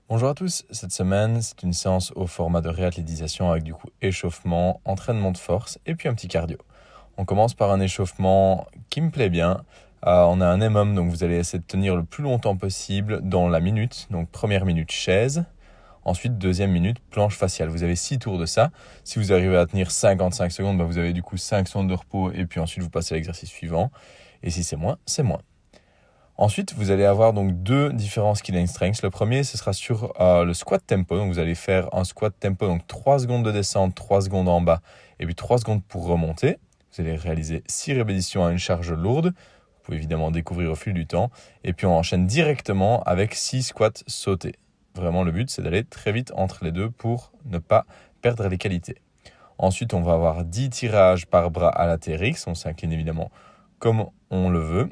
Bonjour à tous, cette semaine c'est une séance au format de réathlétisation avec du coup échauffement, entraînement de force et puis un petit cardio. On commence par un échauffement qui me plaît bien. On a un EMOM, donc vous allez essayer de tenir le plus longtemps possible dans la minute. Donc première minute chaise, ensuite deuxième minute planche faciale. Vous avez 6 tours de ça. Si vous arrivez à tenir 55 secondes, vous avez du coup 5 secondes de repos et puis ensuite vous passez à l'exercice suivant. Et si c'est moins, c'est moins. Ensuite, vous allez avoir donc deux différents skill and strengths. Le premier, ce sera sur le squat tempo. Donc, vous allez faire un squat tempo, donc 3 secondes de descente, 3 secondes en bas, et puis 3 secondes pour remonter. Vous allez réaliser 6 répétitions à une charge lourde. Vous pouvez évidemment découvrir au fil du temps. Et puis, on enchaîne directement avec 6 squats sautés. Vraiment, le but, c'est d'aller très vite entre les deux pour ne pas perdre les qualités. Ensuite, on va avoir 10 tirages par bras à la TRX. On s'incline évidemment comme on le veut.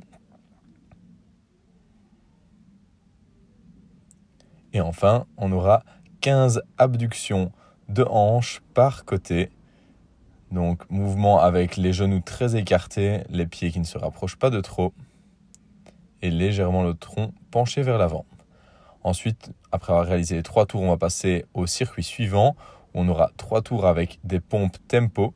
Et enfin, on aura 15 abductions de hanches par côté. Donc, mouvement avec les genoux très écartés, les pieds qui ne se rapprochent pas de trop et légèrement le tronc penché vers l'avant. Ensuite, après avoir réalisé les 3 tours, on va passer au circuit suivant où on aura 3 tours avec des pompes tempo,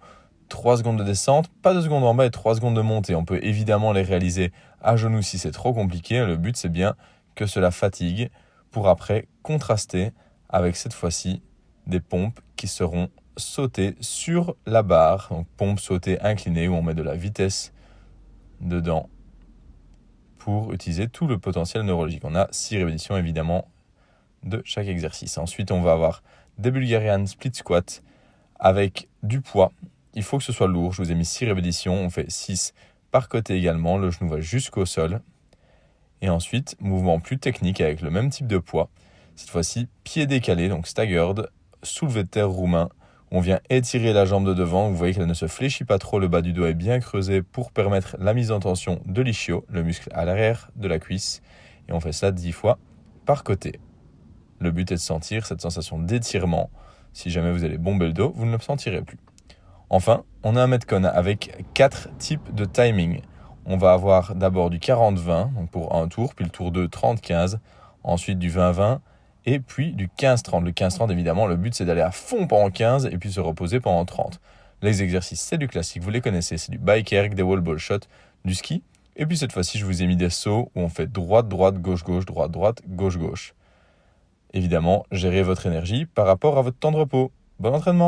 3 secondes de descente, pas 2 secondes en bas et 3 secondes de montée. On peut évidemment les réaliser à genoux si c'est trop compliqué. Le but, c'est bien que cela fatigue pour après contraster avec cette fois-ci des pompes qui seront sautées sur la barre. Donc pompe sautée inclinée où on met de la vitesse dedans pour utiliser tout le potentiel neurologique. On a 6 répétitions évidemment de chaque exercice. Ensuite, on va avoir des Bulgarian split squat avec du poids. Il faut que ce soit lourd. Je vous ai mis 6 répétitions. On fait 6 par côté également. Le genou va jusqu'au sol. Et ensuite, mouvement plus technique avec le même type de poids. Cette fois-ci, pied décalé, donc staggered, soulevé de terre roumain. On vient étirer la jambe de devant. Vous voyez qu'elle ne se fléchit pas trop. Le bas du dos est bien creusé pour permettre la mise en tension de l'ischio, le muscle à l'arrière de la cuisse. Et on fait ça 10 fois par côté. Le but est de sentir cette sensation d'étirement. Si jamais vous allez bomber le dos, vous ne le sentirez plus. Enfin, on a un Metcon avec 4 types de timing. On va avoir d'abord du 40-20, donc pour un tour, puis le tour 2, 30-15, ensuite du 20-20, et puis du 15-30. Le 15-30, évidemment, le but c'est d'aller à fond pendant 15 et puis se reposer pendant 30. Les exercices, c'est du classique, vous les connaissez, c'est du bike erg, des wall ball shot, du ski. Et puis cette fois-ci, je vous ai mis des sauts où on fait droite-droite, gauche-gauche, droite-droite, gauche-gauche. Évidemment, gérez votre énergie par rapport à votre temps de repos. Bon entraînement!